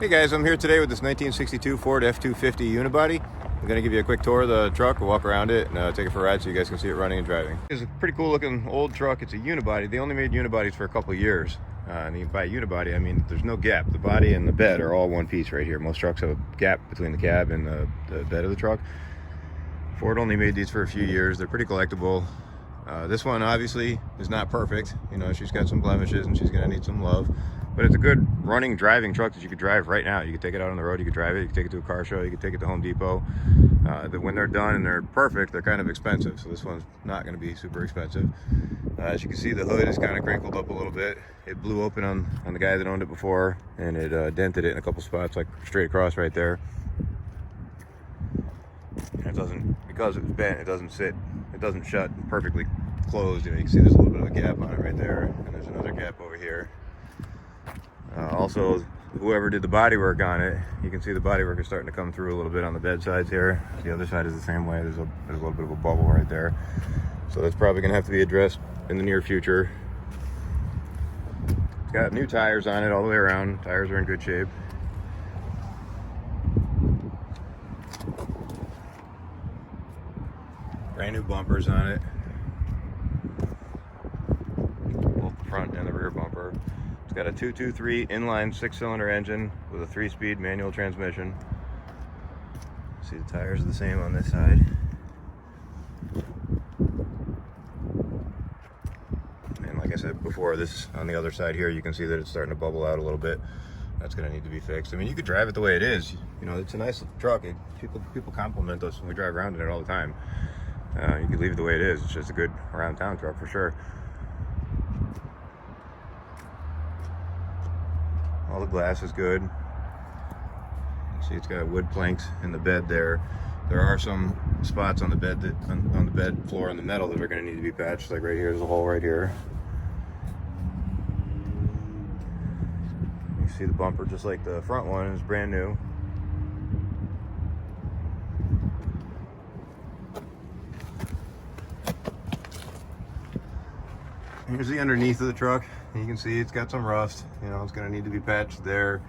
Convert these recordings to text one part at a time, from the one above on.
Hey guys, I'm here today with this 1962 Ford F-250 Unibody. I'm going to give you a quick tour of the truck, we'll walk around it, and take it for a ride so you guys can see it running and driving. It's a pretty cool looking old truck. It's a Unibody. They only made Unibodies for a couple of years. And by Unibody, I mean there's no gap. The body and the bed are all one piece right here. Most trucks have a gap between the cab and the bed of the truck. Ford only made these for a few years. They're pretty collectible. This one obviously is not perfect. You know, she's got some blemishes and she's going to need some love. But it's a good running, driving truck that you could drive right now. You could take it out on the road, you could drive it, you could take it to a car show, you could take it to Home Depot. When they're done and they're perfect, they're kind of expensive. So this one's not going to be super expensive. As you can see, the hood is kind of crinkled up a little bit. It blew open on the guy that owned it before, and it dented it in a couple spots, like straight across right there. And it doesn't, because it's bent, it doesn't shut perfectly closed. You know, you can see there's a little bit of a gap on it right there, and there's another gap over here. Also, whoever did the body work on it, you can see the body work is starting to come through a little bit on the bed sides here. The other side is the same way. There's a little bit of a bubble right there. So that's probably going to have to be addressed in the near future. It's got new tires on it all the way around. Tires are in good shape. Brand new bumpers on it. Both the front and the rear bumper. It's got a 223 inline 6-cylinder engine with a 3-speed manual transmission. See, the tires are the same on this side. And like I said before, this on the other side here, you can see that it's starting to bubble out a little bit. That's going to need to be fixed. I mean, you could drive it the way it is. You know, it's a nice truck. People compliment us when we drive around in it all the time. You could leave it the way it is. It's just a good around town truck for sure. All the glass is good. See, it's got wood planks in the bed there. There are some spots on the bed on the bed floor and the metal that are going to need to be patched. Like right here, there's a hole right here. You see the bumper, just like the front one, is brand new. Here's the underneath of the truck. You can see it's got some rust. You know, it's going to need to be patched there.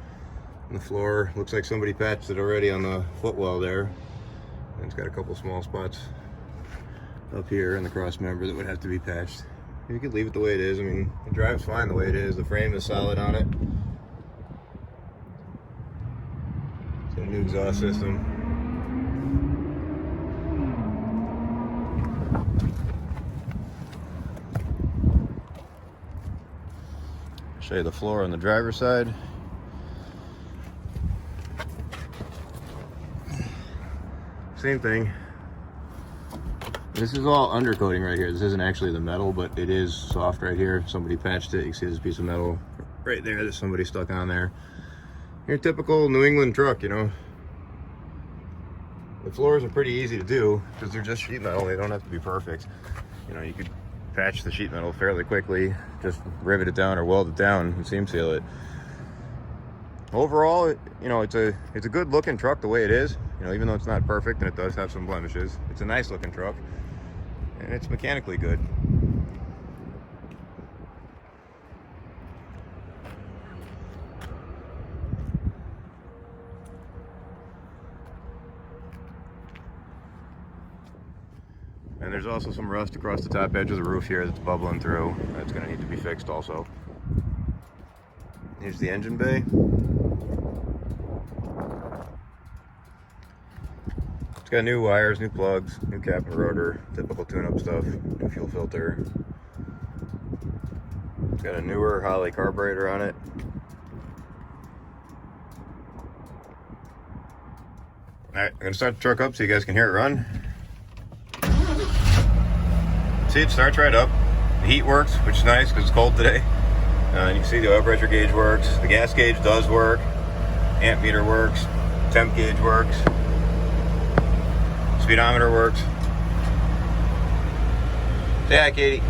And the floor looks like somebody patched it already on the footwell there. And it's got a couple small spots up here in the cross member that would have to be patched. You could leave it the way it is. I mean, it drives fine the way it is. The frame is solid on it. It's got a new exhaust system. Show you the floor on the driver's side. Same thing. This is all undercoating right here. This isn't actually the metal, but it is soft right here. Somebody patched it. You can see this piece of metal right there that somebody stuck on there. Your typical New England truck, you know. The floors are pretty easy to do because they're just sheet metal. They don't have to be perfect. You know, you could patch the sheet metal fairly quickly, just rivet it down or weld it down and seam seal it. Overall, you know, it's a good looking truck the way it is. You know, even though it's not perfect and it does have some blemishes, it's a nice looking truck and it's mechanically good. And there's also some rust across the top edge of the roof here that's bubbling through. That's going to need to be fixed also. Here's the engine bay. It's got new wires, new plugs, new cap and rotor, typical tune-up stuff, new fuel filter. It's got a newer Holley carburetor on it. Alright, I'm going to start the truck up so you guys can hear it run. See, it starts right up. The heat works, which is nice because it's cold today. And you can see the oil pressure gauge works. The gas gauge does work. Amp meter works. Temp gauge works. Speedometer works. Say hi, Katie.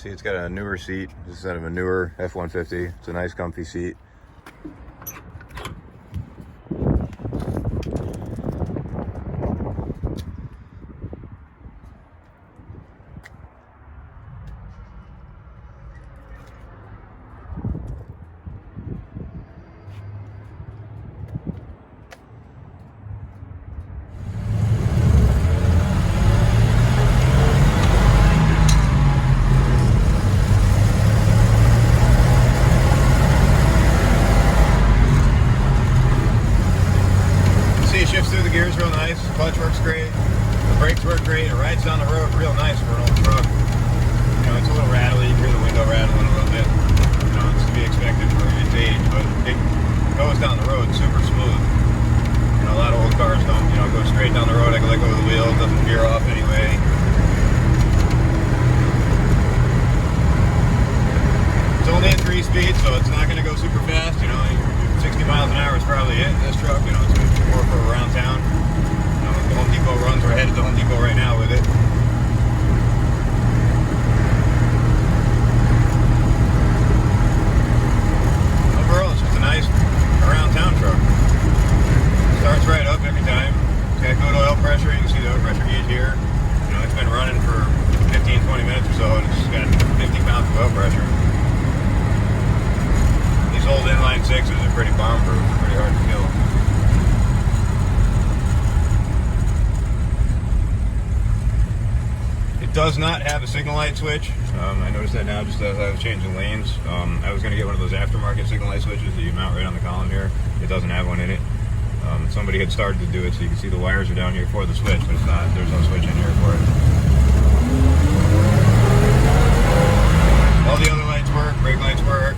see it's got a newer seat. This is out of a newer F-150. It's a nice comfy seat. Shifts through the gears real nice. Clutch works great. The brakes work great. It rides down the road real nice for an old truck. You know, it's a little rattly. You can hear the window rattling a little bit. You know, it's to be expected for its age, but it goes down the road super smooth. You know, a lot of old cars don't, you know, go straight down the road. I can let go of the wheel. It doesn't veer off anyway. It's only at 3 speeds, so it's not going to go super fast. You know, 60 miles an hour is probably it in this truck. You know, it's more for around town. You know, the Home Depot runs. We're headed to Home Depot right now with it. Overall, it's just a nice around town truck. Starts right up every time. It's got good oil pressure. You can see the oil pressure gauge here. You know, it's been running for 15-20 minutes or so, and it's got 50 pounds of oil pressure. These old inline sixes are pretty bomb-proof. They're pretty hard to kill. It does not have a signal light switch. I noticed that now just as I was changing lanes. I was going to get one of those aftermarket signal light switches that you mount right on the column here. It doesn't have one in it. Somebody had started to do it, so you can see the wires are down here for the switch, but it's not. There's no switch in here for it. All the other lights work. Brake lights work.